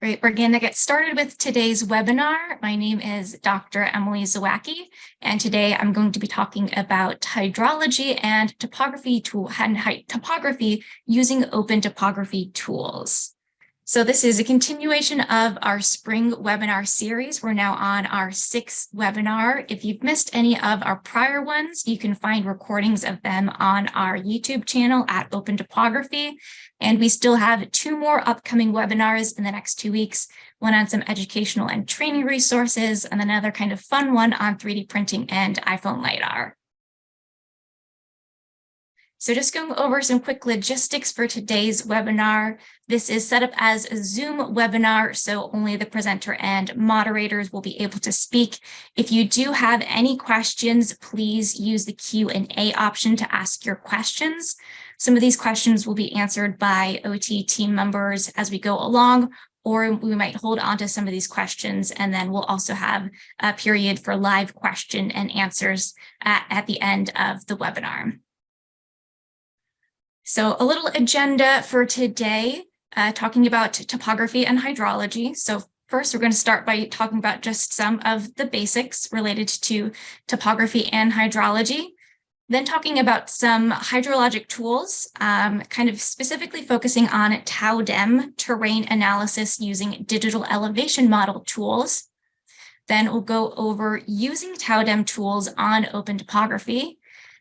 Great, we're going to get started with today's webinar. My name is Dr. Emily Zawacki, and today I'm going to be talking about hydrology and topography topography using OpenTopography tools. So this is a continuation of our spring webinar series. We're now on our 6th webinar. If you've missed any of our prior ones, you can find recordings of them on our YouTube channel at OpenTopography. And we still have 2 more upcoming webinars in the next 2 weeks, one on some educational and training resources, and another kind of fun one on 3D printing and iPhone LiDAR. So just going over some quick logistics for today's webinar. This is set up as a Zoom webinar, so only the presenter and moderators will be able to speak. If you do have any questions, please use the Q&A option to ask your questions. Some of these questions will be answered by OT team members as we go along, or we might hold on to some of these questions, and then we'll also have a period for live question and answers at the end of the webinar. So a little agenda for today, talking about topography and hydrology. So first, we're going to start by talking about just some of the basics related to topography and hydrology. Then talking about some hydrologic tools, kind of specifically focusing on TauDEM terrain analysis using digital elevation model tools. Then we'll go over using TauDEM tools on OpenTopography.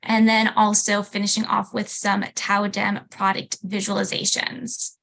And then also finishing off with some TauDEM product visualizations.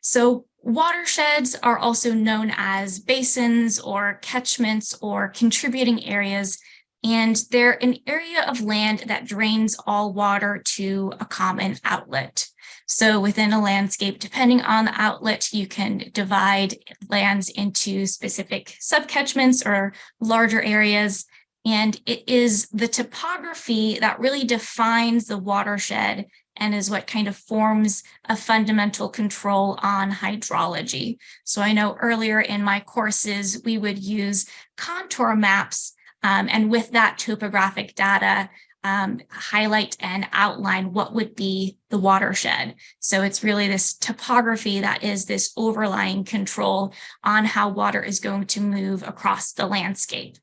So watersheds are also known as basins or catchments or contributing areas, and they're an area of land that drains all water to a common outlet. So within a landscape, depending on the outlet, you can divide lands into specific subcatchments or larger areas. And it is the topography that really defines the watershed and is what kind of forms a fundamental control on hydrology. So I know earlier in my courses, we would use contour maps, and with that topographic data, highlight and outline what would be the watershed. So it's really this topography that is this overlying control on how water is going to move across the landscape.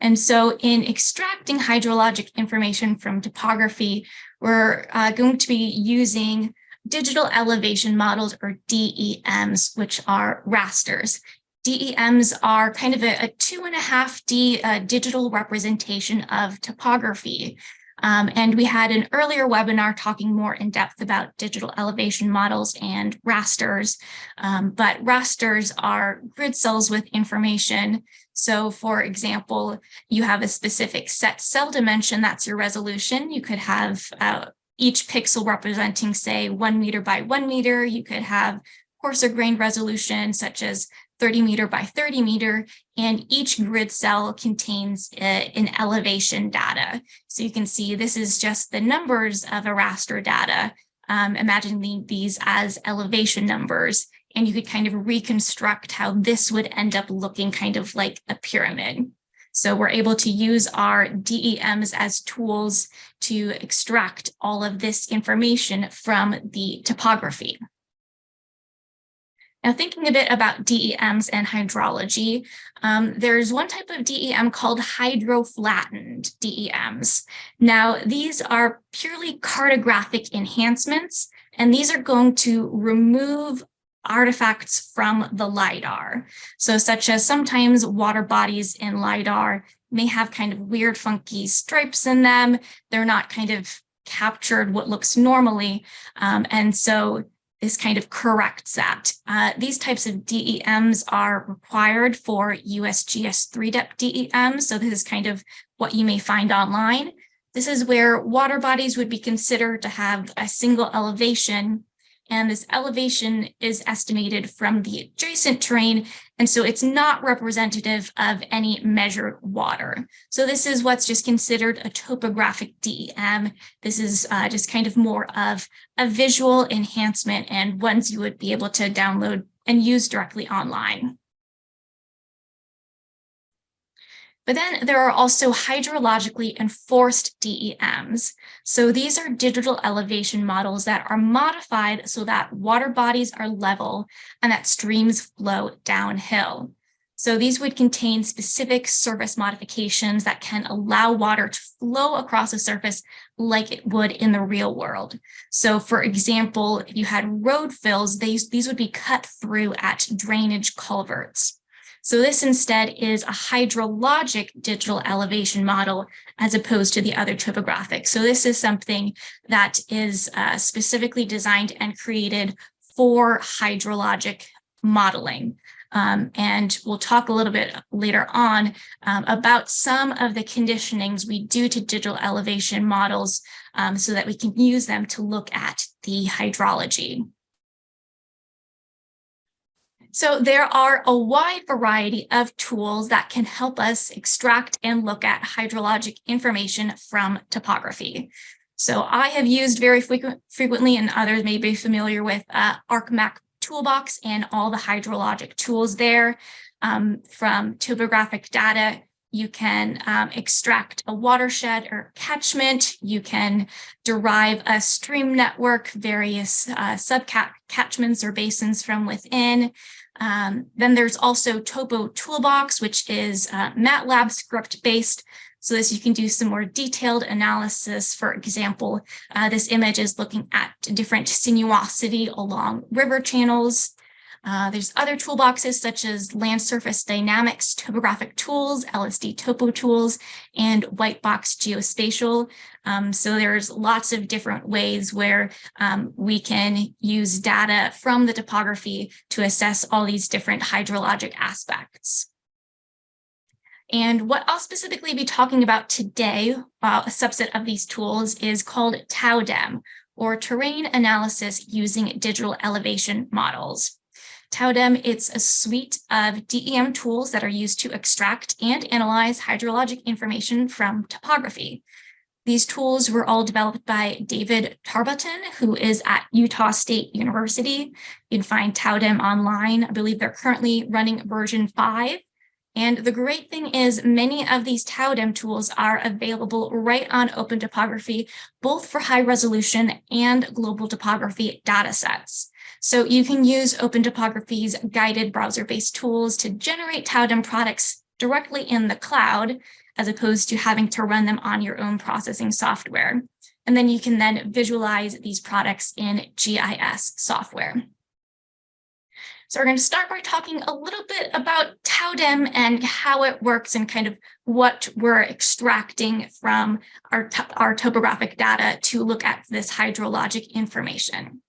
And so in extracting hydrologic information from topography, we're going to be using digital elevation models, or DEMs, which are rasters. DEMs are kind of a 2.5D digital representation of topography. And we had an earlier webinar talking more in depth about digital elevation models and rasters, but rasters are grid cells with information. So for example, you have a specific set cell dimension, that's your resolution. You could have each pixel representing, say, 1 meter by 1 meter. You could have coarser grained resolution, such as 30 meter by 30 meter, and each grid cell contains an elevation data. So you can see this is just the numbers of a raster data, imagining these as elevation numbers, and you could kind of reconstruct how this would end up looking kind of like a pyramid. So we're able to use our DEMs as tools to extract all of this information from the topography. Now, thinking a bit about DEMs and hydrology, there's one type of DEM called hydro-flattened DEMs. Now, these are purely cartographic enhancements, and these are going to remove artifacts from the LiDAR. So such as sometimes water bodies in LiDAR may have kind of weird, funky stripes in them. They're not kind of captured what looks normally. And so this kind of corrects that. These types of DEMs are required for USGS 3-depth DEMs. So this is kind of what you may find online. This is where water bodies would be considered to have a single elevation, and this elevation is estimated from the adjacent terrain, and so it's not representative of any measured water. So this is what's just considered a topographic DEM. This is just kind of more of a visual enhancement and ones you would be able to download and use directly online. But then there are also hydrologically enforced DEMs. So these are digital elevation models that are modified so that water bodies are level and that streams flow downhill. So these would contain specific surface modifications that can allow water to flow across a surface like it would in the real world. So for example, if you had road fills, these would be cut through at drainage culverts. So this instead is a hydrologic digital elevation model as opposed to the other topographic. So this is something that is specifically designed and created for hydrologic modeling. And we'll talk a little bit later on about some of the conditionings we do to digital elevation models so that we can use them to look at the hydrology. So there are a wide variety of tools that can help us extract and look at hydrologic information from topography. So I have used very frequently, and others may be familiar with ArcMap Toolbox and all the hydrologic tools there. From topographic data, you can extract a watershed or catchment. You can derive a stream network, various subcatchments or basins from within. Then there's also Topo Toolbox, which is MATLAB script based. So this you can do some more detailed analysis. For example, this image is looking at different sinuosity along river channels. There's other toolboxes such as Land Surface Dynamics, Topographic Tools, LSD Topo Tools, and Whitebox Geospatial. So there's lots of different ways where we can use data from the topography to assess all these different hydrologic aspects. And what I'll specifically be talking about today, a subset of these tools, is called TauDEM, or Terrain Analysis Using Digital Elevation Models. TauDEM, it's a suite of DEM tools that are used to extract and analyze hydrologic information from topography. These tools were all developed by David Tarboton, who is at Utah State University. You can find TauDEM online. I believe they're currently running version 5. And the great thing is many of these TauDEM tools are available right on OpenTopography, both for high resolution and global topography data sets. So you can use OpenTopography's guided browser-based tools to generate TauDEM products directly in the cloud, as opposed to having to run them on your own processing software. And then you can then visualize these products in GIS software. So we're going to start by talking a little bit about TauDEM and how it works and kind of what we're extracting from our topographic data to look at this hydrologic information.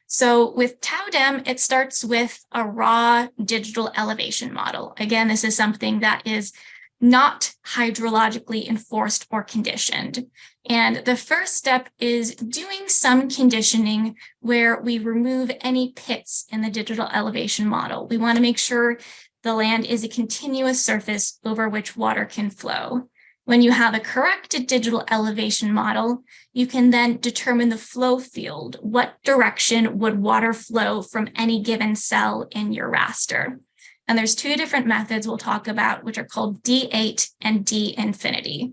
So with TauDEM, it starts with a raw digital elevation model. Again, this is something that is not hydrologically enforced or conditioned. And the first step is doing some conditioning where we remove any pits in the digital elevation model. We want to make sure the land is a continuous surface over which water can flow. When you have a corrected digital elevation model, you can then determine the flow field. What direction would water flow from any given cell in your raster? And there's two different methods we'll talk about, which are called D8 and D infinity.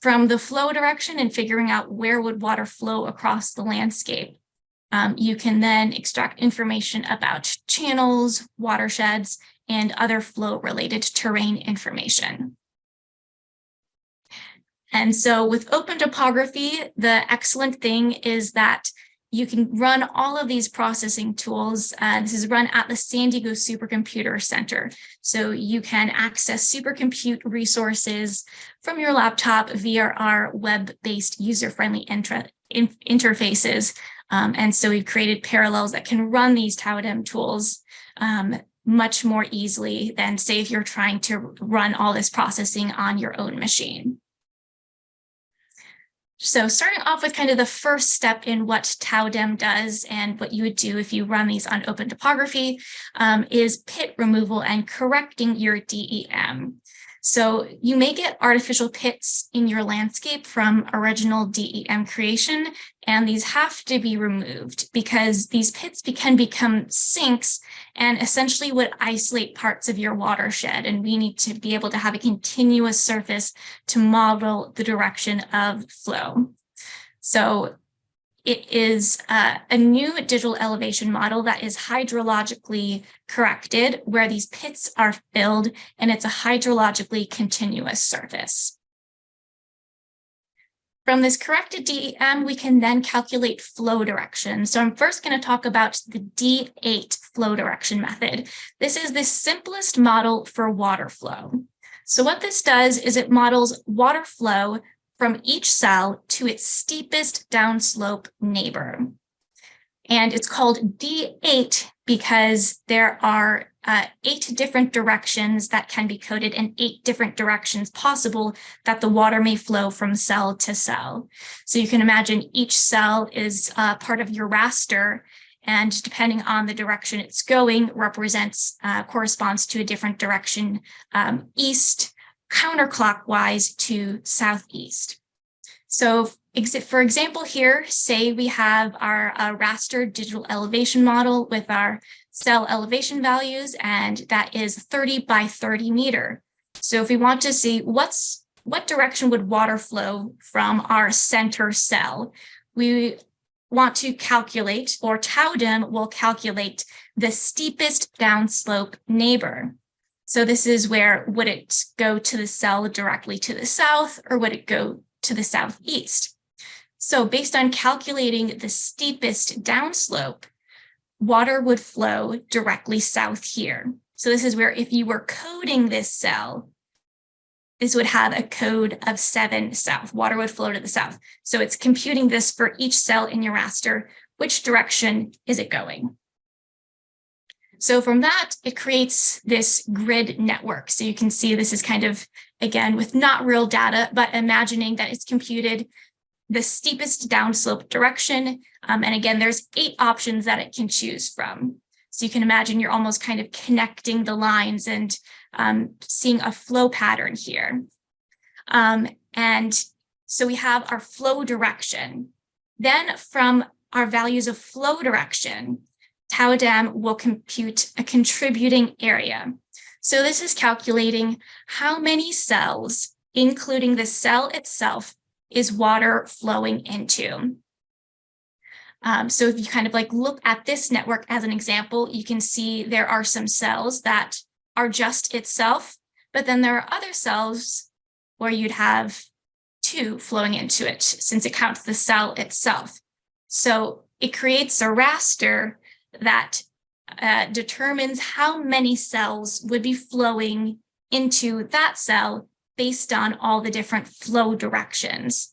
From the flow direction and figuring out where would water flow across the landscape, you can then extract information about channels, watersheds, and other flow-related terrain information. And so with OpenTopography, the excellent thing is that you can run all of these processing tools. This is run at the San Diego Supercomputer Center. So you can access supercompute resources from your laptop via our web-based user-friendly interfaces. And so we've created parallels that can run these TauDEM tools much more easily than, say, if you're trying to run all this processing on your own machine. So starting off with kind of the first step in what TauDEM does and what you would do if you run these on OpenTopography is pit removal and correcting your DEM. So you may get artificial pits in your landscape from original DEM creation, and these have to be removed because these pits can become sinks and essentially would isolate parts of your watershed. And we need to be able to have a continuous surface to model the direction of flow. So it is a new digital elevation model that is hydrologically corrected, where these pits are filled, and it's a hydrologically continuous surface. From this corrected DEM, we can then calculate flow direction. So I'm first going to talk about the D8 flow direction method. This is the simplest model for water flow. So what this does is it models water flow from each cell to its steepest downslope neighbor. And it's called D8 because there are 8 different directions that can be coded and 8 different directions possible that the water may flow from cell to cell. So you can imagine each cell is part of your raster, and depending on the direction it's going, corresponds to a different direction, east, counterclockwise to southeast. So for example here, say we have our raster digital elevation model with our cell elevation values, and that is 30 by 30 meter. So if we want to see what direction would water flow from our center cell, we want to calculate, or TauDEM will calculate the steepest downslope neighbor. So this is where, would it go to the cell directly to the south, or would it go to the southeast? So based on calculating the steepest downslope, water would flow directly south here. So this is where, if you were coding this cell, this would have a code of 7 south. Water would flow to the south. So it's computing this for each cell in your raster. Which direction is it going? So from that, it creates this grid network. So you can see this is kind of, again, with not real data, but imagining that it's computed the steepest downslope direction. And again, there's 8 options that it can choose from. So you can imagine you're almost kind of connecting the lines and seeing a flow pattern here. And so we have our flow direction. Then from our values of flow direction, TauDEM will compute a contributing area. So this is calculating how many cells, including the cell itself, is water flowing into. So if you kind of like look at this network as an example, you can see there are some cells that are just itself, but then there are other cells where you'd have 2 flowing into it, since it counts the cell itself. So it creates a raster that determines how many cells would be flowing into that cell based on all the different flow directions.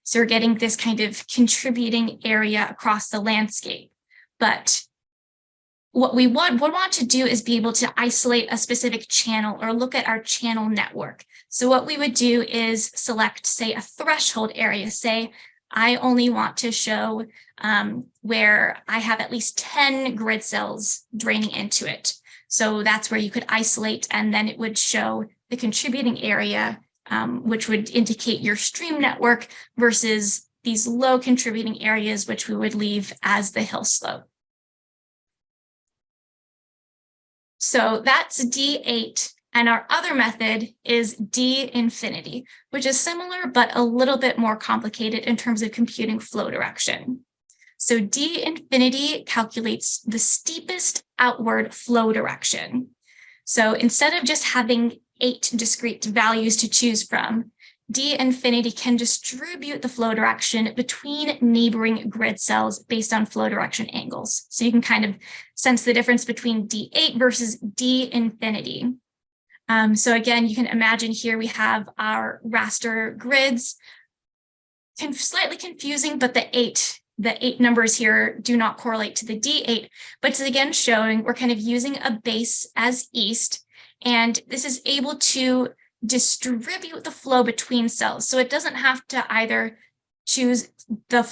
So we're getting this kind of contributing area across the landscape. But what we would want to do is be able to isolate a specific channel or look at our channel network. So what we would do is select, say, a threshold area. Say, I only want to show where I have at least 10 grid cells draining into it. So that's where you could isolate, and then it would show the contributing area, which would indicate your stream network, versus these low contributing areas, which we would leave as the hill slope. So that's D8. And our other method is D infinity, which is similar, but a little bit more complicated in terms of computing flow direction. So D infinity calculates the steepest outward flow direction. So instead of just having 8 discrete values to choose from, D infinity can distribute the flow direction between neighboring grid cells based on flow direction angles. So you can kind of sense the difference between D8 versus D infinity. So again, you can imagine here we have our raster grids. Slightly confusing, but the eight numbers here do not correlate to the D8, but it's again showing we're kind of using a base as east, and this is able to distribute the flow between cells. So it doesn't have to either choose the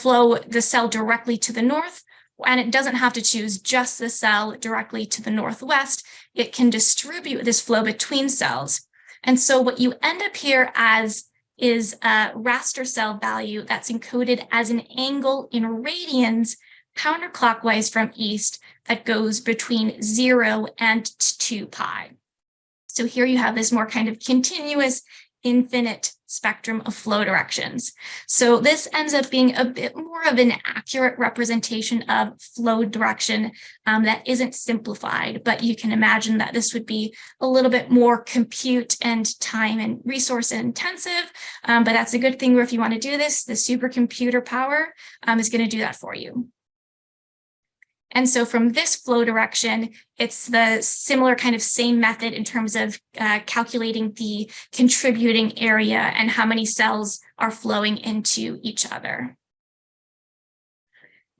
cell directly to the north, and it doesn't have to choose just the cell directly to the northwest. It can distribute this flow between cells. And so what you end up here as is a raster cell value that's encoded as an angle in radians counterclockwise from east that goes between 0 and 2 pi. So here you have this more kind of continuous, infinite spectrum of flow directions. So this ends up being a bit more of an accurate representation of flow direction that isn't simplified, but you can imagine that this would be a little bit more compute and time and resource intensive, but that's a good thing where if you want to do this, the supercomputer power is going to do that for you. And so from this flow direction, it's the similar kind of same method in terms of calculating the contributing area and how many cells are flowing into each other.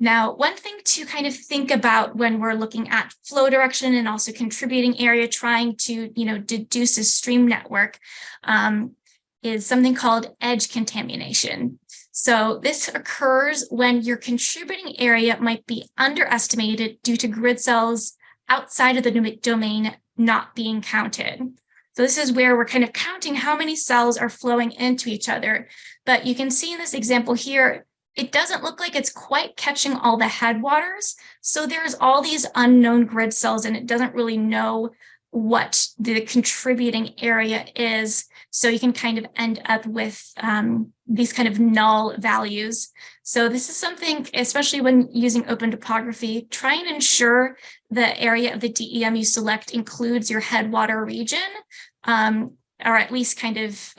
Now, one thing to kind of think about when we're looking at flow direction and also contributing area, trying to, deduce a stream network is something called edge contamination. So this occurs when your contributing area might be underestimated due to grid cells outside of the domain not being counted. So this is where we're kind of counting how many cells are flowing into each other. But you can see in this example here, it doesn't look like it's quite catching all the headwaters. So there's all these unknown grid cells and it doesn't really know what the contributing area is. So you can kind of end up with these kind of null values. So this is something, especially when using OpenTopography, try and ensure the area of the DEM you select includes your headwater region, or at least kind of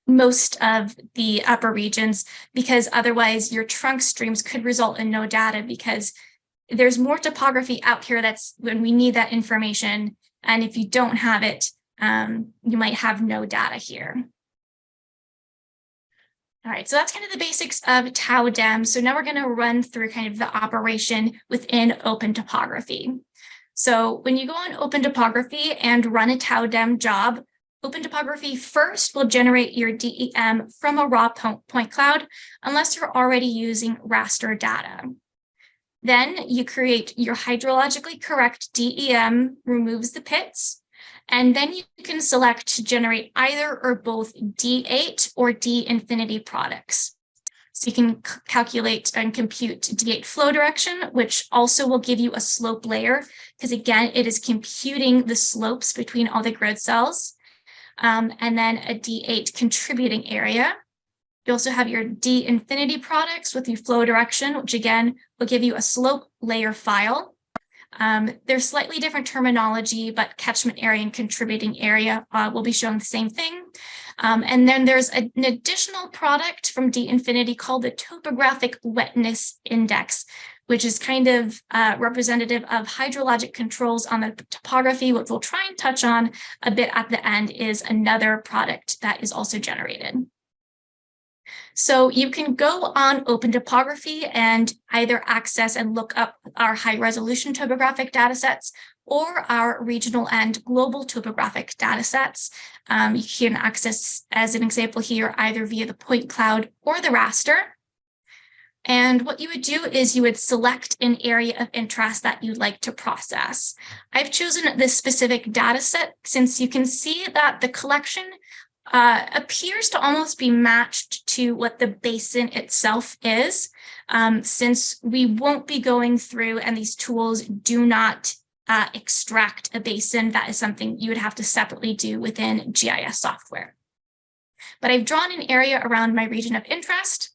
most of the upper regions, because otherwise your trunk streams could result in no data because there's more topography out here that's when we need that information. And if you don't have it, you might have no data here. All right, so that's kind of the basics of TauDEM. So now we're going to run through kind of the operation within OpenTopography. So when you go on OpenTopography and run a TauDEM job, OpenTopography first will generate your DEM from a raw point cloud, unless you're already using raster data. Then you create your hydrologically correct DEM, removes the pits, and then you can select to generate either or both D8 or D infinity products. So you can calculate and compute D8 flow direction, which also will give you a slope layer, because again, it is computing the slopes between all the grid cells, and then a D8 contributing area. You also have your D infinity products with your flow direction, which again will give you a slope layer file. There's slightly different terminology, but catchment area and contributing area will be showing the same thing. And then there's an additional product from D infinity called the Topographic Wetness Index, which is kind of representative of hydrologic controls on the topography, which we'll try and touch on a bit at the end, is another product that is also generated. So you can go on OpenTopography and either access and look up our high-resolution topographic datasets or our regional and global topographic datasets. You can access, as an example here, either via the point cloud or the raster. And what you would do is you would select an area of interest that you'd like to process. I've chosen this specific dataset since you can see that the collection appears to almost be matched to what the basin itself is, since we won't be going through and these tools do not extract a basin. That is something you would have to separately do within GIS software. But I've drawn an area around my region of interest,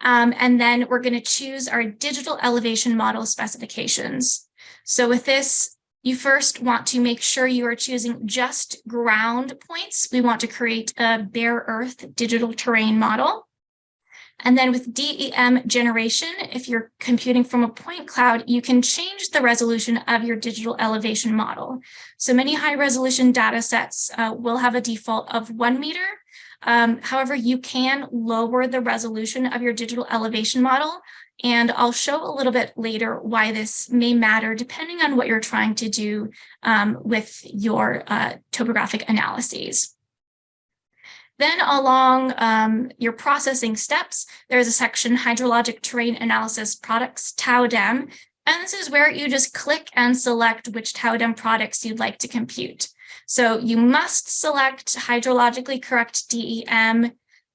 and then we're going to choose our digital elevation model specifications. So with this, you first want to make sure you are choosing just ground points. We want to create a bare earth digital terrain model. And then with DEM generation, if you're computing from a point cloud, you can change the resolution of your digital elevation model. So many high resolution data sets will have a default of 1 meter. However, you can lower the resolution of your digital elevation model. And I'll show a little bit later why this may matter depending on what you're trying to do with your topographic analyses. Then along your processing steps, there's a section Hydrologic Terrain Analysis Products, TauDEM, and this is where you just click and select which TauDEM products you'd like to compute. So you must select hydrologically correct DEM,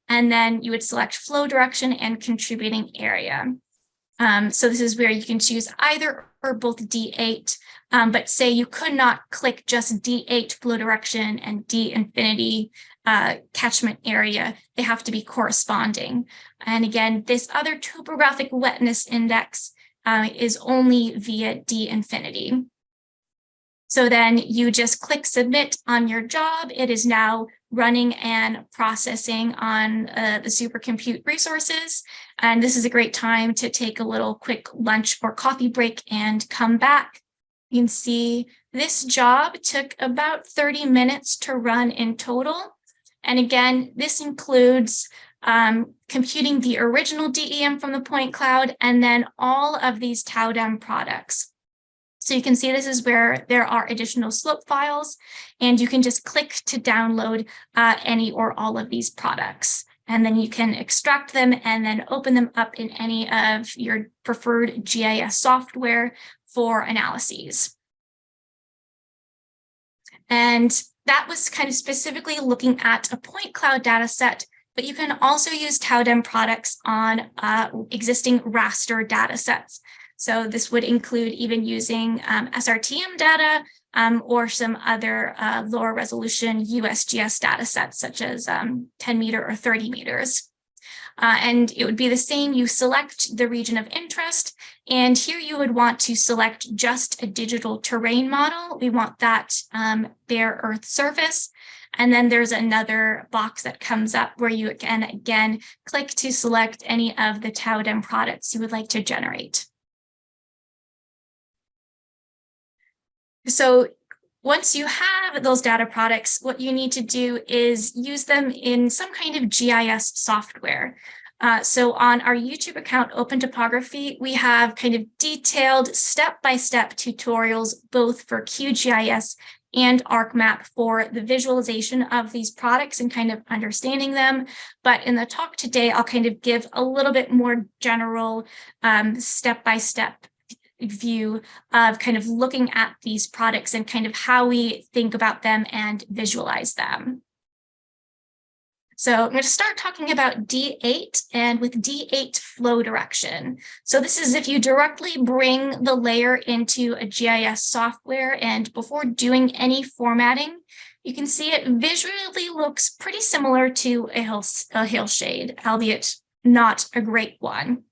and then you would select flow direction and contributing area. So this is where you can choose either or both D8, but say you could not click just D8 flow direction and D infinity catchment area. They have to be corresponding. And again, this other topographic wetness index is only via D infinity. So then you just click submit on your job. It is now running and processing on the supercompute resources. And this is a great time to take a little quick lunch or coffee break and come back. You can see this job took about 30 minutes to run in total. And again, this includes computing the original DEM from the point cloud and then all of these TauDEM products. So you can see this is where there are additional slope files, and you can just click to download any or all of these products. And then you can extract them and then open them up in any of your preferred GIS software for analyses. And that was kind of specifically looking at a point cloud data set, but you can also use TauDEM products on existing raster data sets. So this would include even using SRTM data or some other lower resolution USGS data sets, such as 10 meter or 30 meters. And it would be the same. You select the region of interest, and here you would want to select just a digital terrain model. We want that bare earth surface. And then there's another box that comes up where you can, again, click to select any of the TauDEM products you would like to generate. So once you have those data products, what you need to do is use them in some kind of GIS software. So on our YouTube account, OpenTopography, we have kind of detailed step-by-step tutorials, both for QGIS and ArcMap for the visualization of these products and kind of understanding them. But in the talk today, I'll kind of give a little bit more general step-by-step view of kind of looking at these products and kind of how we think about them and visualize them. So I'm going to start talking about D8 and with D8 flow direction. So this is if you directly bring the layer into a GIS software, and before doing any formatting, you can see it visually looks pretty similar to a hillshade, albeit not a great one.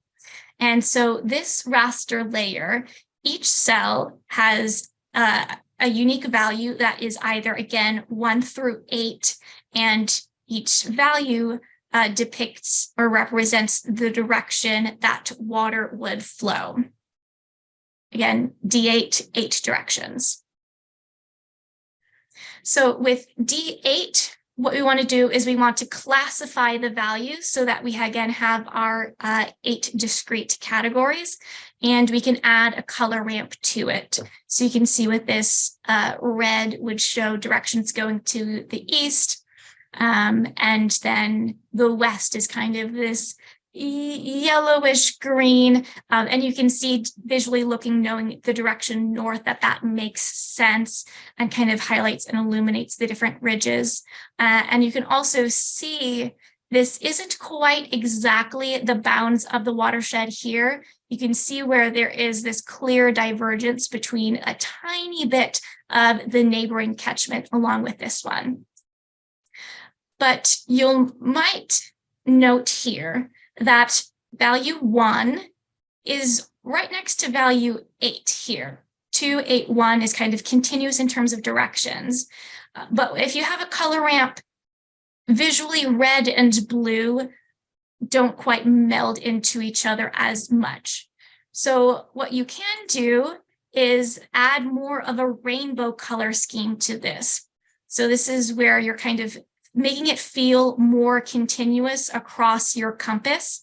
And so this raster layer, each cell has a unique value that is either, again, 1 through 8, and each value depicts or represents the direction that water would flow. Again, D8, 8 directions. So with D8, what we want to do is we want to classify the values so that we again have our 8 discrete categories, and we can add a color ramp to it. So you can see with this red would show directions going to the east, and then the west is kind of this yellowish green, and you can see visually looking, knowing the direction north, that makes sense and kind of highlights and illuminates the different ridges. And you can also see this isn't quite exactly the bounds of the watershed here. You can see where there is this clear divergence between a tiny bit of the neighboring catchment along with this one. But you might note here that value 1 is right next to value 8 here. 2, 8, 1 is kind of continuous in terms of directions. But if you have a color ramp, visually red and blue don't quite meld into each other as much. So what you can do is add more of a rainbow color scheme to this. So this is where you're kind of making it feel more continuous across your compass,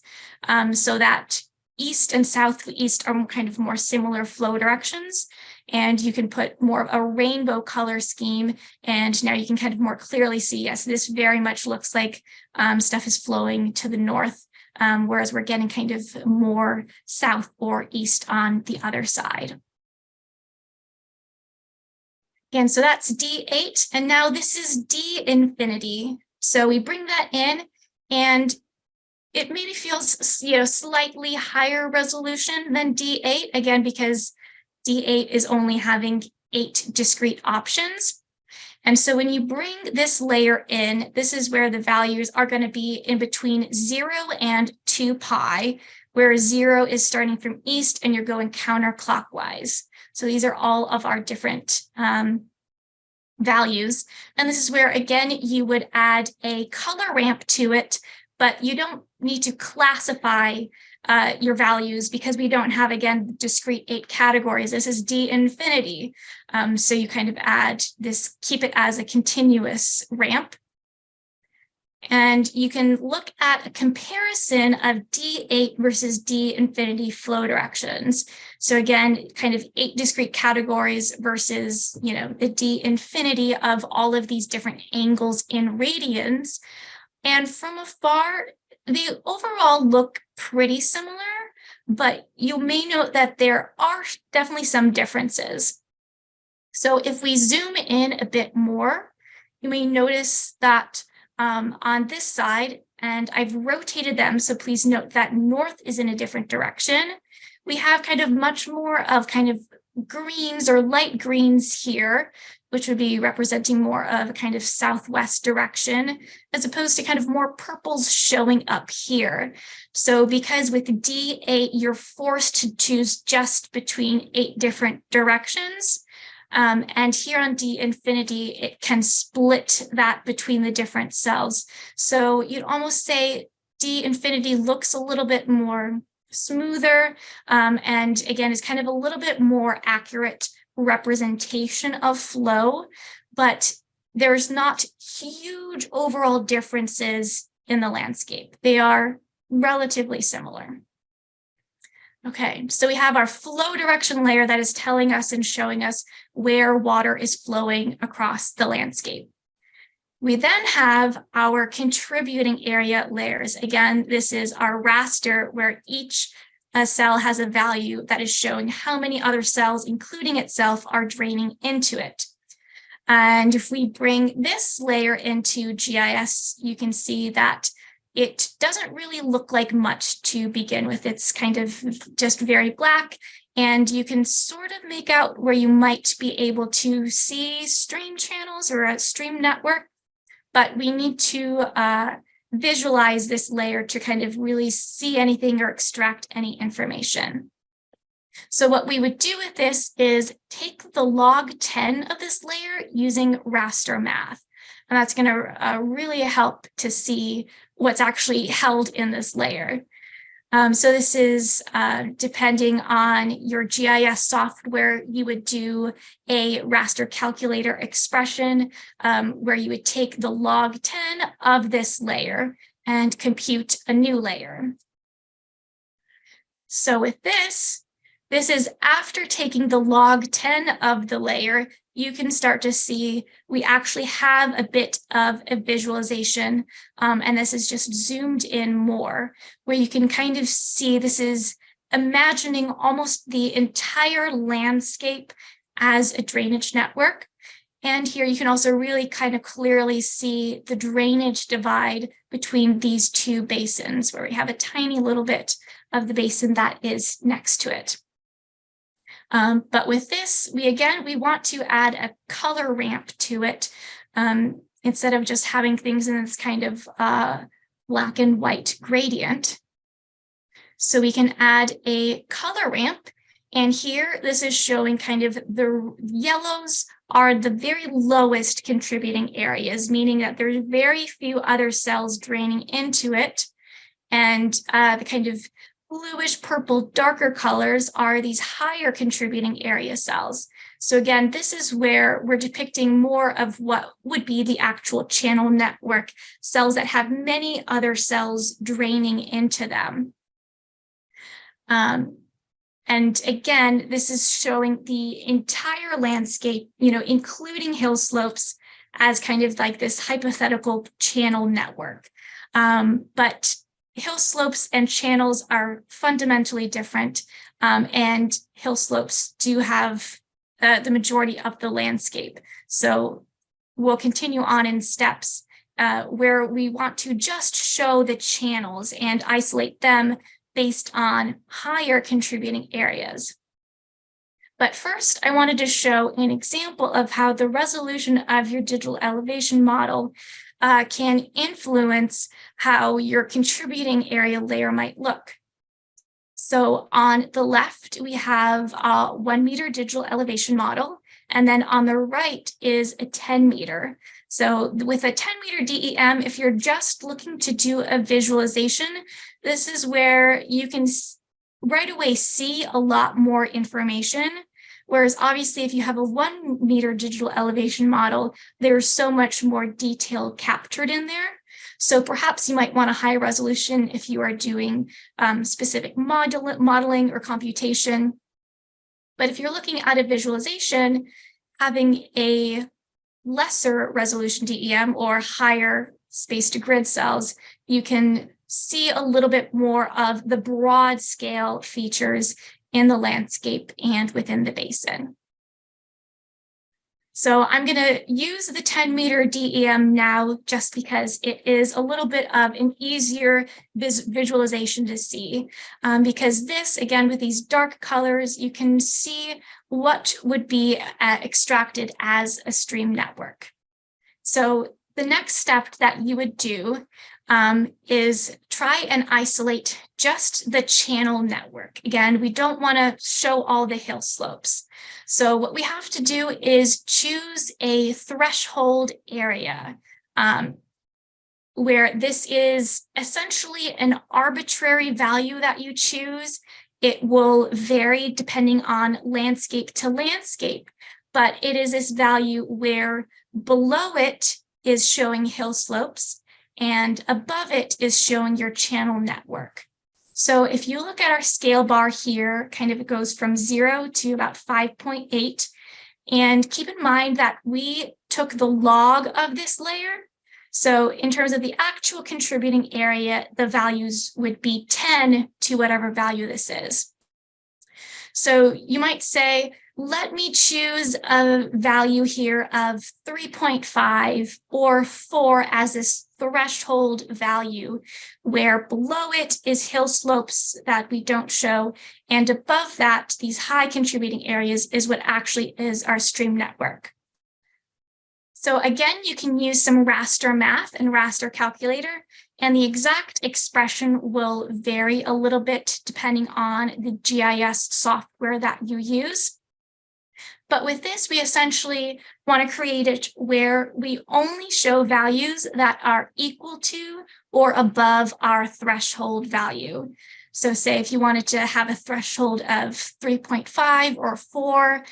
so that east and southeast are kind of more similar flow directions. And you can put more of a rainbow color scheme, and now you can kind of more clearly see, yes, this very much looks like stuff is flowing to the north, whereas we're getting kind of more south or east on the other side. Again, so that's D8, and now this is D infinity. So we bring that in, and it maybe feels, slightly higher resolution than D8, again, because D8 is only having 8 discrete options. And so when you bring this layer in, this is where the values are going to be in between 0 and 2 pi, where 0 is starting from east and you're going counterclockwise. So these are all of our different values. And this is where, again, you would add a color ramp to it, but you don't need to classify your values because we don't have, again, discrete 8 categories. This is D infinity. So you kind of add this, keep it as a continuous ramp. And you can look at a comparison of D8 versus D infinity flow directions. So again, kind of 8 discrete categories versus, the D infinity of all of these different angles in radians. And from afar, they overall look pretty similar, but you may note that there are definitely some differences. So if we zoom in a bit more, you may notice that on this side, and I've rotated them, so please note that north is in a different direction. We have kind of much more of kind of greens or light greens here, which would be representing more of a kind of southwest direction, as opposed to kind of more purples showing up here. So because with D8, you're forced to choose just between 8 different directions. And here on D infinity, it can split that between the different cells. So you'd almost say D infinity looks a little bit more smoother, and again, is kind of a little bit more accurate representation of flow, but there's not huge overall differences in the landscape. They are relatively similar. Okay, so we have our flow direction layer that is telling us and showing us where water is flowing across the landscape. We then have our contributing area layers. Again, this is our raster where each cell has a value that is showing how many other cells, including itself, are draining into it. And if we bring this layer into GIS, you can see that it doesn't really look like much to begin with. It's kind of just very black, and you can sort of make out where you might be able to see stream channels or a stream network, but we need to visualize this layer to kind of really see anything or extract any information. So what we would do with this is take the log 10 of this layer using raster math. And that's going to really help to see what's actually held in this layer. So this is depending on your GIS software, you would do a raster calculator expression where you would take the log 10 of this layer and compute a new layer. So with this is after taking the log 10 of the layer, you can start to see we actually have a bit of a visualization, and this is just zoomed in more, where you can kind of see this is imagining almost the entire landscape as a drainage network. And here you can also really kind of clearly see the drainage divide between these two basins, where we have a tiny little bit of the basin that is next to it. But with this, we want to add a color ramp to it instead of just having things in this kind of black and white gradient. So we can add a color ramp. And here, this is showing kind of the yellows are the very lowest contributing areas, meaning that there's very few other cells draining into it. And the kind of bluish purple darker colors are these higher contributing area cells. So again, this is where we're depicting more of what would be the actual channel network, cells that have many other cells draining into them. And again, this is showing the entire landscape, including hill slopes as kind of like this hypothetical channel network. But hill slopes and channels are fundamentally different, and hill slopes do have the majority of the landscape. So we'll continue on in steps where we want to just show the channels and isolate them based on higher contributing areas. But first, I wanted to show an example of how the resolution of your digital elevation model can influence how your contributing area layer might look. So on the left, we have a 1 meter digital elevation model, and then on the right is a 10 meter. So with a 10 meter DEM, if you're just looking to do a visualization, this is where you can right away see a lot more information. Whereas obviously, if you have a 1 meter digital elevation model, there's so much more detail captured in there. So perhaps you might want a high resolution if you are doing specific modeling or computation. But if you're looking at a visualization, having a lesser resolution DEM or higher space to grid cells, you can see a little bit more of the broad scale features in the landscape and within the basin. So I'm going to use the 10 meter DEM now just because it is a little bit of an easier visualization to see. Because this, again, with these dark colors, you can see what would be extracted as a stream network. So the next step that you would do is try and isolate just the channel network. Again, we don't want to show all the hill slopes. So what we have to do is choose a threshold area where this is essentially an arbitrary value that you choose. It will vary depending on landscape to landscape, but it is this value where below it is showing hill slopes and above it is showing your channel network. So if you look at our scale bar here, kind of it goes from 0 to about 5.8. And keep in mind that we took the log of this layer. So in terms of the actual contributing area, the values would be 10 to whatever value this is. So you might say, let me choose a value here of 3.5 or 4 as this threshold value, where below it is hill slopes that we don't show, and above that, these high contributing areas is what actually is our stream network. So again, you can use some raster math and raster calculator, and the exact expression will vary a little bit depending on the GIS software that you use. But with this, we essentially want to create it where we only show values that are equal to or above our threshold value. So say if you wanted to have a threshold of 3.5 or 4,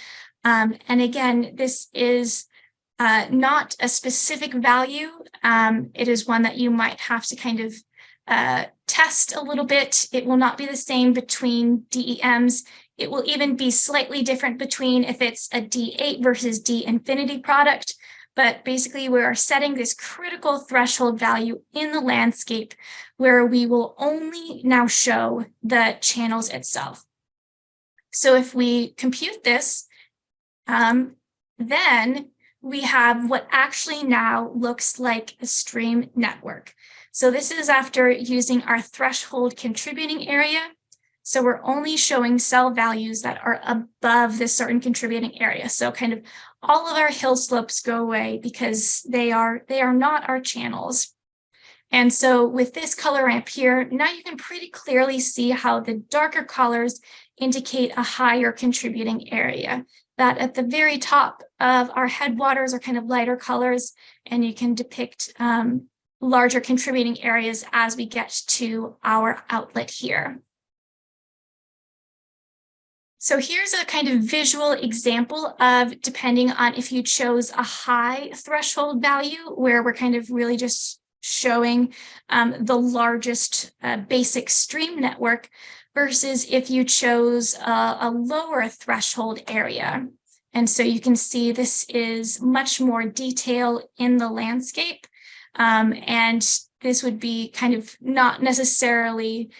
and again, this is not a specific value. It is one that you might have to kind of test a little bit. It will not be the same between DEMs. It will even be slightly different between if it's a D8 versus D infinity product. But basically, we are setting this critical threshold value in the landscape where we will only now show the channels itself. So if we compute this, then we have what actually now looks like a stream network. So this is after using our threshold contributing area. So we're only showing cell values that are above this certain contributing area. So kind of all of our hill slopes go away because they are not our channels. And so with this color ramp here, now you can pretty clearly see how the darker colors indicate a higher contributing area. That at the very top of our headwaters are kind of lighter colors, and you can depict larger contributing areas as we get to our outlet here. So here's a kind of visual example of depending on if you chose a high threshold value where we're kind of really just showing the largest basic stream network versus if you chose a lower threshold area. And so you can see this is much more detail in the landscape. And this would be kind of not necessarily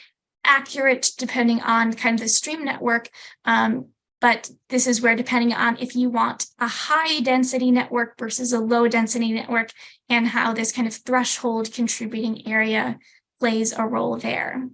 accurate depending on kind of the stream network. But this is where, depending on if you want a high density network versus a low density network, and how this kind of threshold contributing area plays a role there.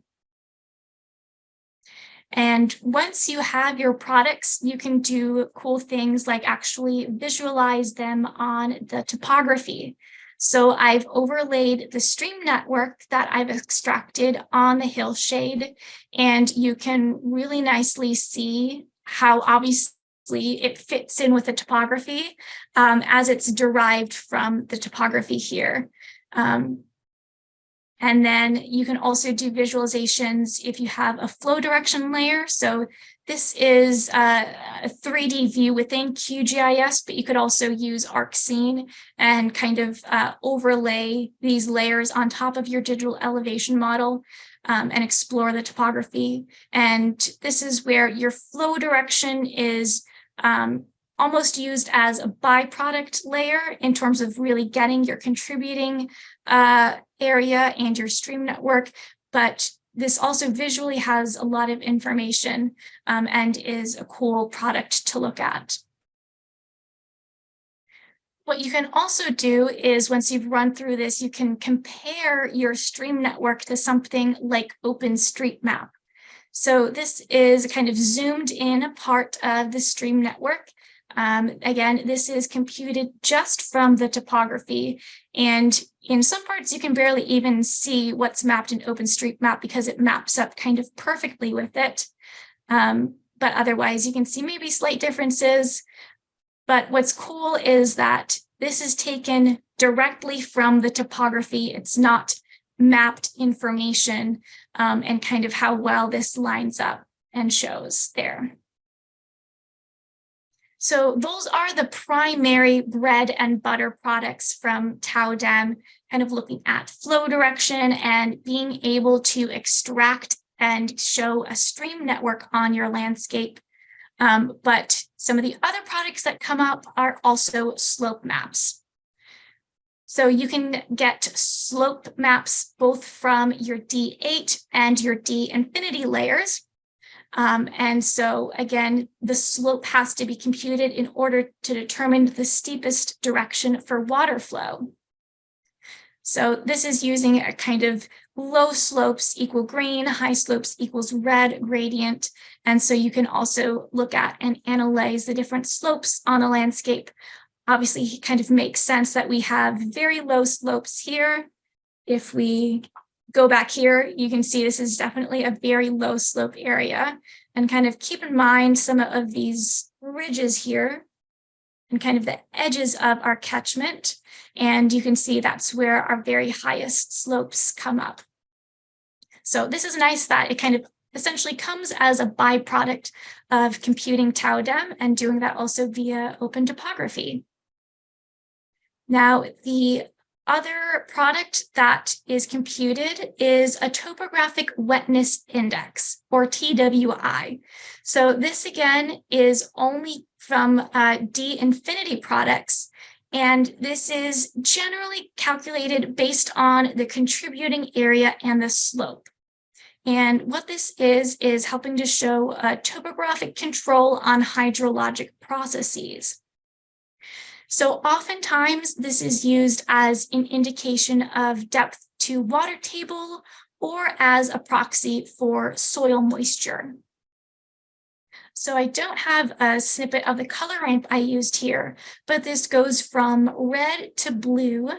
And once you have your products, you can do cool things like actually visualize them on the topography. So I've overlaid the stream network that I've extracted on the hillshade, and you can really nicely see how obviously it fits in with the topography as it's derived from the topography here. And then you can also do visualizations if you have a flow direction layer. So this is a 3D view within QGIS, but you could also use ArcScene and kind of overlay these layers on top of your digital elevation model and explore the topography. And this is where your flow direction is almost used as a byproduct layer in terms of really getting your contributing area and your stream network, but this also visually has a lot of information and is a cool product to look at. What you can also do is, once you've run through this, you can compare your stream network to something like OpenStreetMap. So this is a kind of zoomed in part of the stream network. Again, this is computed just from the topography, and in some parts you can barely even see what's mapped in OpenStreetMap because it maps up kind of perfectly with it. But otherwise you can see maybe slight differences. But what's cool is that this is taken directly from the topography. It's not mapped information, and kind of how well this lines up and shows there. So those are the primary bread and butter products from TauDEM, kind of looking at flow direction and being able to extract and show a stream network on your landscape. But some of the other products that come up are also slope maps. So you can get slope maps both from your D8 and your D infinity layers. And so again, the slope has to be computed in order to determine the steepest direction for water flow. So this is using a kind of low slopes equal green, high slopes equals red gradient. And so you can also look at and analyze the different slopes on a landscape. Obviously, it kind of makes sense that we have very low slopes here. If we go back here, you can see this is definitely a very low slope area, and kind of keep in mind some of these ridges here and kind of the edges of our catchment. And you can see that's where our very highest slopes come up. So this is nice that it kind of essentially comes as a byproduct of computing TauDEM and doing that also via OpenTopography. Now, the other product that is computed is a topographic wetness index, or TWI. So this again is only from D infinity products, and this is generally calculated based on the contributing area and the slope. And what this is helping to show a topographic control on hydrologic processes. So oftentimes this is used as an indication of depth to water table or as a proxy for soil moisture. So I don't have a snippet of the color ramp I used here, but this goes from red to blue.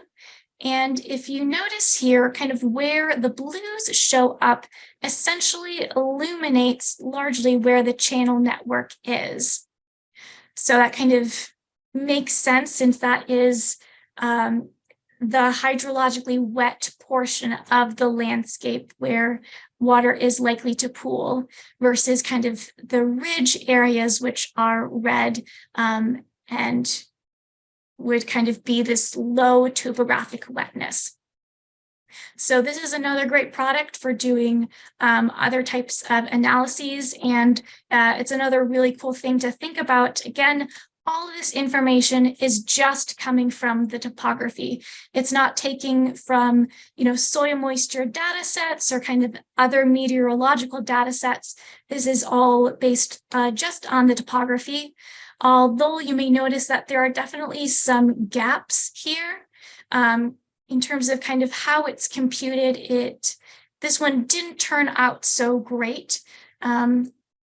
And if you notice here, kind of where the blues show up essentially illuminates largely where the channel network is. So that kind of makes sense, since that is the hydrologically wet portion of the landscape where water is likely to pool, versus kind of the ridge areas, which are red and would kind of be this low topographic wetness. So this is another great product for doing other types of analyses. And it's another really cool thing to think about. Again, all of this information is just coming from the topography. It's not taking from, soil moisture data sets or kind of other meteorological data sets. This is all based just on the topography. Although you may notice that there are definitely some gaps here in terms of kind of how it's computed. This one didn't turn out so great.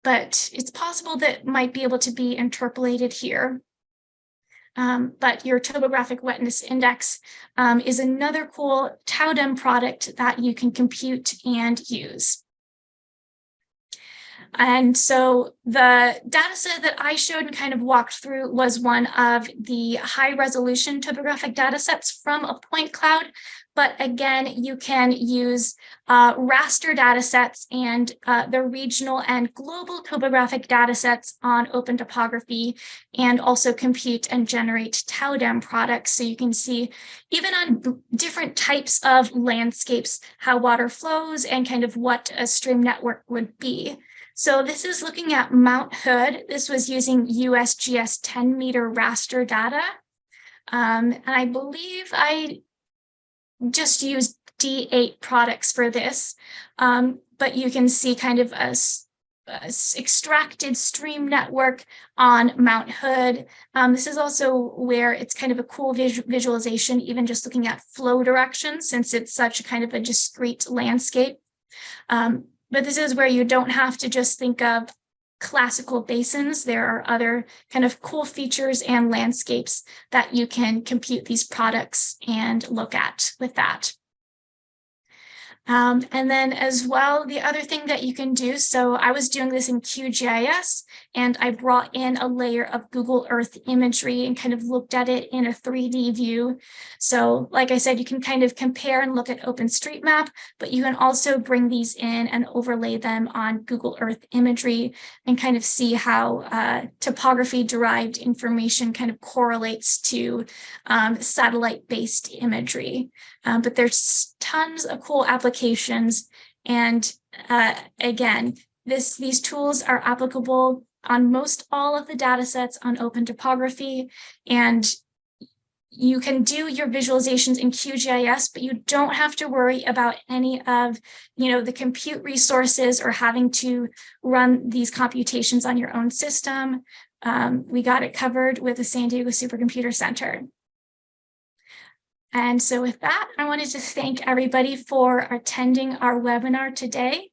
But it's possible that it might be able to be interpolated here. But your topographic wetness index is another cool TauDEM product that you can compute and use. And so the data set that I showed and kind of walked through was one of the high resolution topographic data sets from a point cloud. But again, you can use raster data sets and the regional and global topographic data sets on OpenTopography, and also compute and generate TauDEM products. So you can see even on different types of landscapes, how water flows and kind of what a stream network would be. So this is looking at Mount Hood. This was using USGS 10-meter raster data. And I believe I just used D8 products for this, but you can see kind of a extracted stream network on Mount Hood. This is also where it's kind of a cool visualization, even just looking at flow direction, since it's such a kind of a discrete landscape. But this is where you don't have to just think of classical basins. There are other kind of cool features and landscapes that you can compute these products and look at with that. And then as well, the other thing that you can do, so I was doing this in QGIS, and I brought in a layer of Google Earth imagery and kind of looked at it in a 3D view. So like I said, you can kind of compare and look at OpenStreetMap, but you can also bring these in and overlay them on Google Earth imagery and kind of see how topography-derived information kind of correlates to satellite-based imagery. But there's tons of cool applications. And again, these tools are applicable on most all of the data sets on OpenTopography. And you can do your visualizations in QGIS, but you don't have to worry about any of the compute resources or having to run these computations on your own system. We got it covered with the San Diego Supercomputer Center. And so with that, I wanted to thank everybody for attending our webinar today.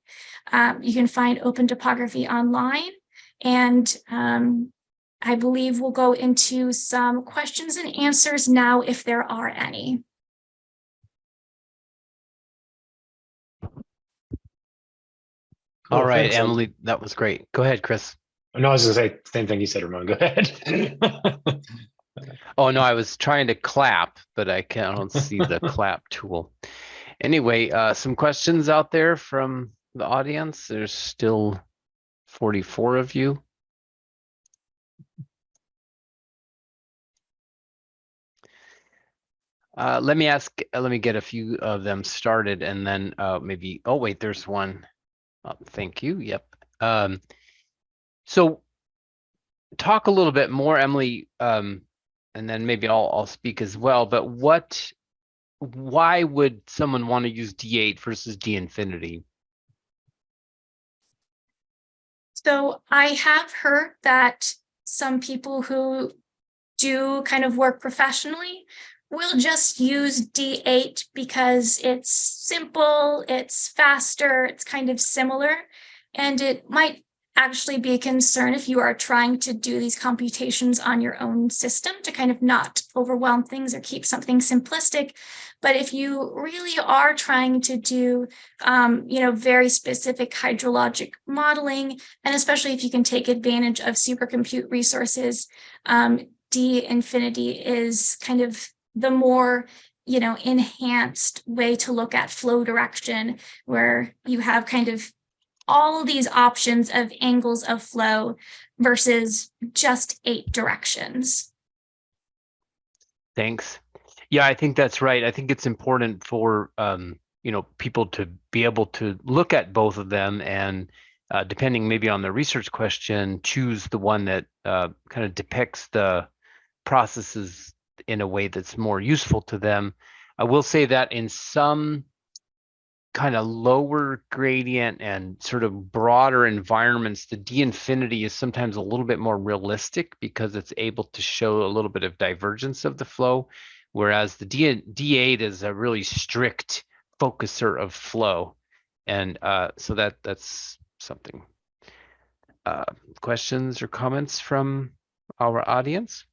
You can find OpenTopography online, and I believe we'll go into some questions and answers now if there are any. Cool, all right, thanks. Emily, that was great. Go ahead, Chris. No, I was going to say same thing you said, Ramon. Go ahead. Oh, no, I was trying to clap, but I don't see the clap tool. Anyway, some questions out there from the audience. There's still 44 of you. Let me get a few of them started, and then maybe, oh wait, there's one. Oh, thank you. Yep. So talk a little bit more, Emily, and then maybe I'll speak as well, but why would someone want to use D8 versus D infinity? So I have heard that some people who do kind of work professionally will just use D8 because it's simple, it's faster, it's kind of similar, and it might actually be a concern if you are trying to do these computations on your own system to kind of not overwhelm things or keep something simplistic. But if you really are trying to do, very specific hydrologic modeling, and especially if you can take advantage of supercompute resources, D infinity is kind of the more enhanced way to look at flow direction, where you have kind of all these options of angles of flow versus just 8 directions. Thanks. Yeah, I think that's right. I think it's important for people to be able to look at both of them and depending maybe on the research question, choose the one that kind of depicts the processes in a way that's more useful to them. I will say that in some kind of lower gradient and sort of broader environments, the D-infinity is sometimes a little bit more realistic because it's able to show a little bit of divergence of the flow, whereas the D8 is a really strict focuser of flow. And so that's something. Questions or comments from our audience?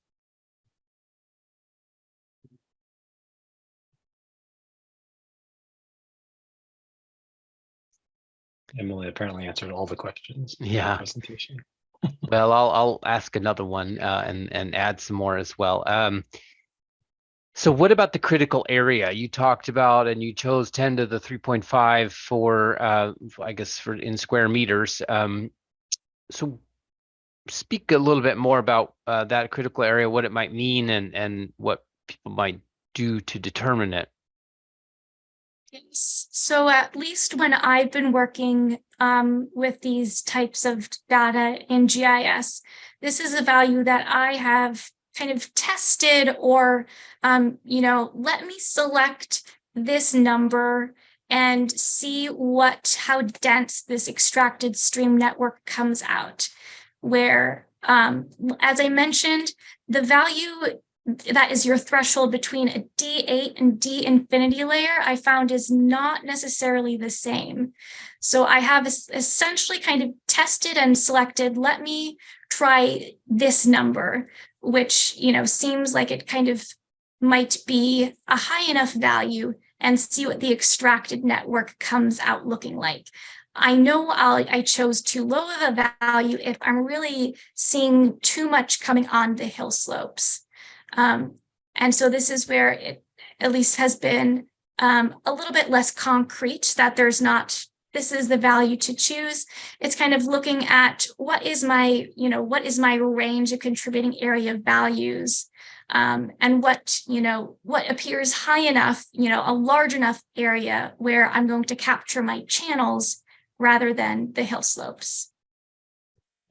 Emily apparently answered all the questions in the Yeah. presentation. Well, I'll ask another one and add some more as well. So what about the critical area you talked about, and you chose 10 to the 3.5 for, I guess, for in square meters. So speak a little bit more about that critical area, what it might mean, and what people might do to determine it. Yes. So at least when I've been working with these types of data in GIS, this is a value that I have kind of tested or, let me select this number and see how dense this extracted stream network comes out. Where, as I mentioned, the value that is your threshold between a D8 and D-infinity layer, I found is not necessarily the same. So I have essentially kind of tested and selected, let me try this number, which, seems like it kind of might be a high enough value, and see what the extracted network comes out looking like. I know I chose too low of a value if I'm really seeing too much coming on the hill slopes. And so this is where it at least has been a little bit less concrete, that there's not, this is the value to choose. It's kind of looking at what is my range of contributing area values, and what appears high enough, a large enough area where I'm going to capture my channels rather than the hill slopes.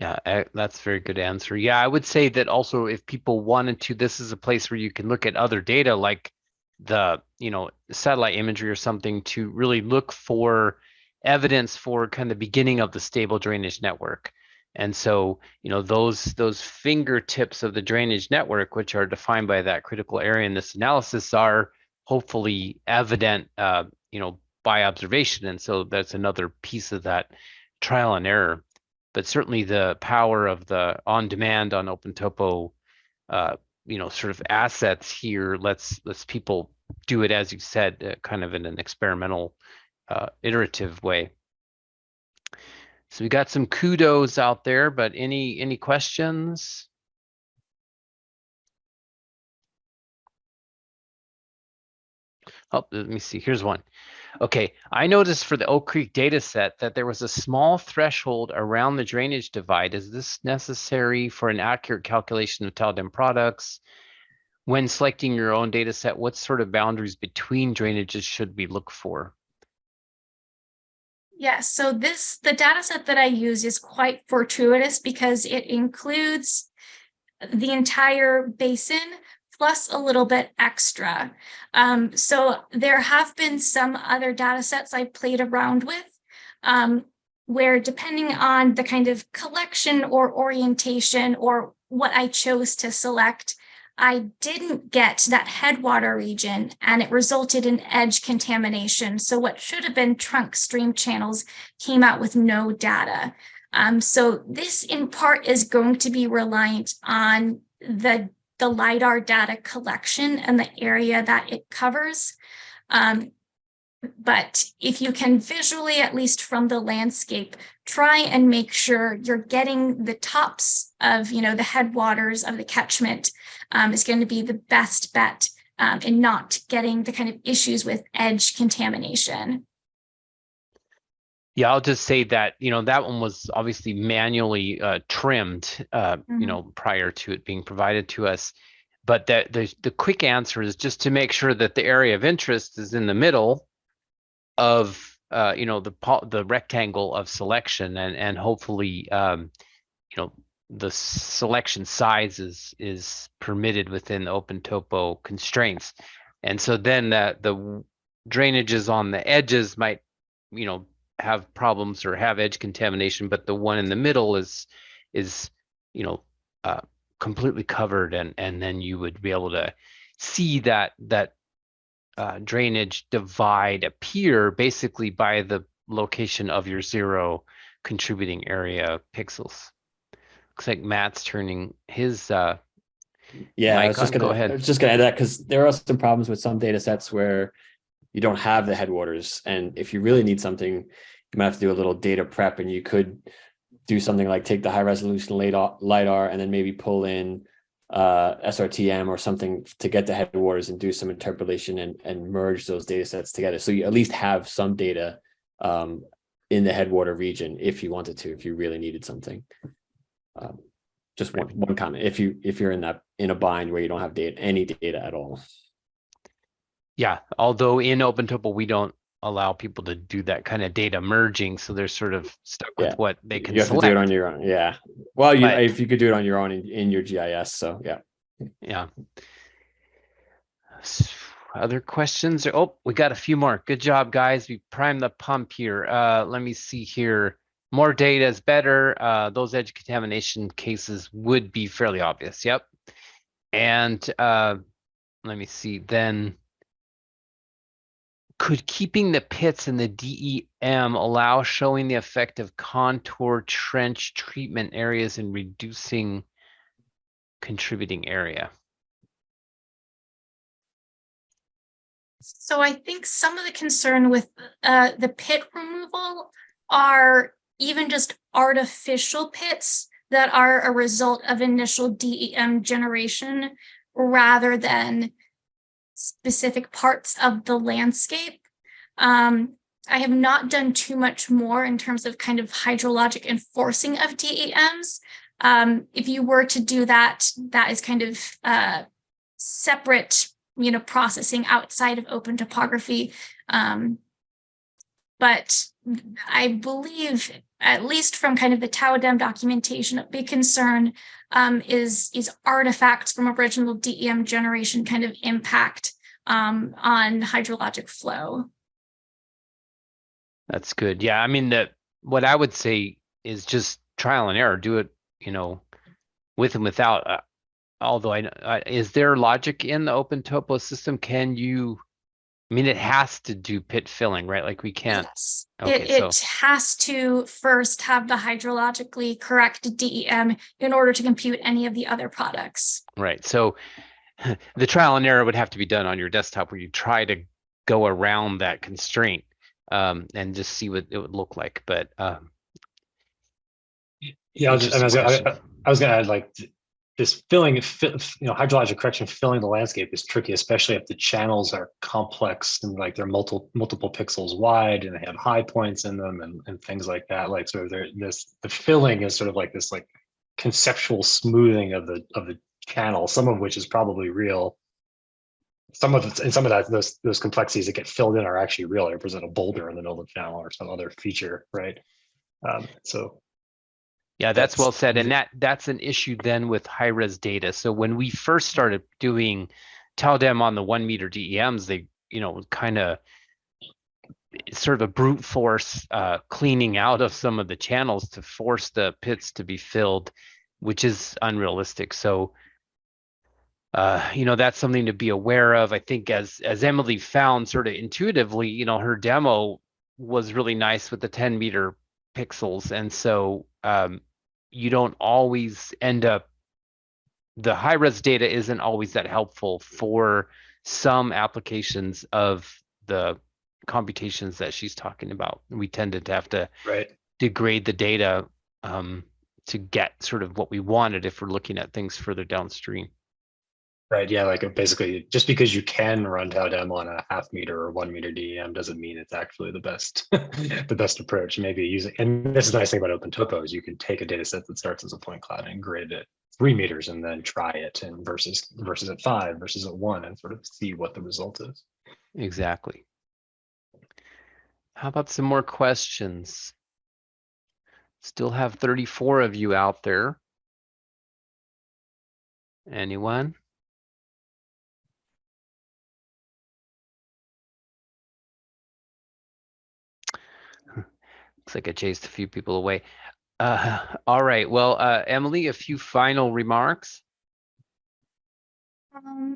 Yeah, that's a very good answer. Yeah, I would say that also if people wanted to, this is a place where you can look at other data like the, satellite imagery or something to really look for evidence for kind of the beginning of the stable drainage network. And so, those fingertips of the drainage network, which are defined by that critical area in this analysis, are hopefully evident, by observation. And so that's another piece of that trial and error. But certainly the power of the on-demand on OpenTopo, sort of assets here lets people do it, as you said, kind of in an experimental, iterative way. So we got some kudos out there, but any questions? Oh, let me see. Here's one. Okay, I noticed for the Oak Creek data set that there was a small threshold around the drainage divide. Is this necessary for an accurate calculation of TauDEM products? When selecting your own data set, what sort of boundaries between drainages should we look for? Yes, so the data set that I use is quite fortuitous because it includes the entire basin plus a little bit extra. So there have been some other data sets I played around with, where depending on the kind of collection or orientation or what I chose to select, I didn't get that headwater region, and it resulted in edge contamination. So what should have been trunk stream channels came out with no data. So this in part is going to be reliant on the LiDAR data collection and the area that it covers. But if you can visually, at least from the landscape, try and make sure you're getting the tops of, the headwaters of the catchment, is going to be the best bet in not getting the kind of issues with edge contamination. Yeah, I'll just say that, that one was obviously manually trimmed, prior to it being provided to us. But the quick answer is just to make sure that the area of interest is in the middle of the rectangle of selection, and hopefully the selection size is permitted within the OpenTopo constraints. And so then the drainages on the edges might, have problems or have edge contamination, but the one in the middle is completely covered, and then you would be able to see that drainage divide appear basically by the location of your 0 contributing area pixels. Looks like Matt's turning his Yeah, mic on. Go I ahead. was just gonna add that because there are some problems with some data sets where you don't have the headwaters, and if you really need something, you might have to do a little data prep, and you could do something like take the high resolution LiDAR and then maybe pull in SRTM or something to get the headwaters and do some interpolation and merge those data sets together. So you at least have some data in the headwater region if you wanted to, if you really needed something. Just one comment. If you're in a bind where you don't have any data at all. Yeah, although in OpenTopo we don't allow people to do that kind of data merging, so they're sort of stuck with what they can You have select. to do it on your own. Yeah. Well, if you could do it on your own in your GIS. So yeah. Yeah. Other questions? Oh, we got a few more. Good job, guys. We primed the pump here. Let me see here. More data is better. Those edge contamination cases would be fairly obvious. Yep. And let me see then. Could keeping the pits in the DEM allow showing the effect of contour trench treatment areas and reducing contributing area? So I think some of the concern with the pit removal are even just artificial pits that are a result of initial DEM generation rather than specific parts of the landscape. I have not done too much more in terms of kind of hydrologic enforcing of DEMs. If you were to do that, that is kind of separate, processing outside of OpenTopography. But I believe, at least from kind of the TauDEM documentation, a big concern is artifacts from original DEM generation kind of impact on hydrologic flow. That's good. Yeah, I mean, what I would say is just trial and error. Do it, with and without. Although is there logic in the OpenTopo system? Can you? I mean, it has to do pit filling, right? Like we can't. Yes. Okay, it has to first have the hydrologically correct DEM in order to compute any of the other products. Right. So the trial and error would have to be done on your desktop where you try to go around that constraint and just see what it would look like. But yeah, I was going to add, like, this filling, hydrologic correction filling the landscape is tricky, especially if the channels are complex and like they're multiple pixels wide and they have high points in them and things like that. Like, sort of the filling is sort of like this like conceptual smoothing of the channel, some of which is probably real. Some of those complexities that get filled in are actually real. They represent a boulder in the middle of the channel or some other feature, right? So. Yeah, that's well said. And that's an issue then with high-res data. So when we first started doing TauDEM on the 1 meter DEMs, they, kind of sort of a brute force cleaning out of some of the channels to force the pits to be filled, which is unrealistic. So, that's something to be aware of. I think as Emily found sort of intuitively, her demo was really nice with the 10 meter pixels. And so, you don't always end up, the high res data isn't always that helpful for some applications of the computations that she's talking about. We tended to have to degrade the data to get sort of what we wanted if we're looking at things further downstream. Right. Yeah. Like basically, just because you can run TauDEM on a 0.5 meter or 1 meter DEM doesn't mean it's actually the best, the best approach. Maybe using, and this is the nice thing about OpenTopo is you can take a data set that starts as a point cloud and grade it 3 meters and then try it and versus at 5 versus at 1 and sort of see what the result is. Exactly. How about some more questions? Still have 34 of you out there. Anyone? Looks like I chased a few people away. All right. Well, Emily, a few final remarks.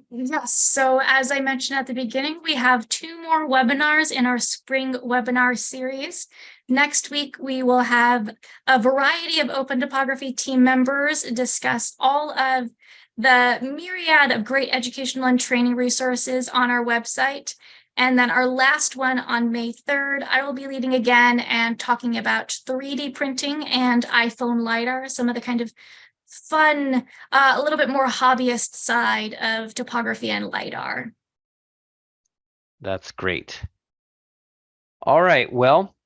Yes, so as I mentioned at the beginning, we have 2 more webinars in our spring webinar series. Next week, we will have a variety of Open Topography team members discuss all of the myriad of great educational and training resources on our website. And then our last one on May 3rd, I will be leading again and talking about 3D printing and iPhone LiDAR, some of the kind of fun, a little bit more hobbyist side of topography and LiDAR. That's great. All right. Well,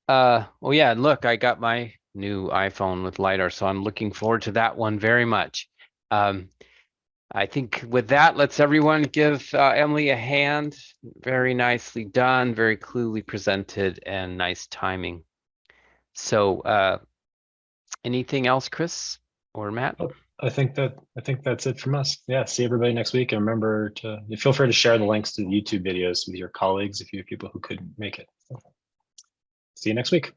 yeah, look, I got my new iPhone with LiDAR, so I'm looking forward to that one very much. I think with that, let's everyone give Emily a hand. Very nicely done, very clearly presented, and nice timing. So anything else, Chris or Matt? I think that's it from us. Yeah, see everybody next week, and remember to feel free to share the links to the YouTube videos with your colleagues if you have people who couldn't make it. See you next week.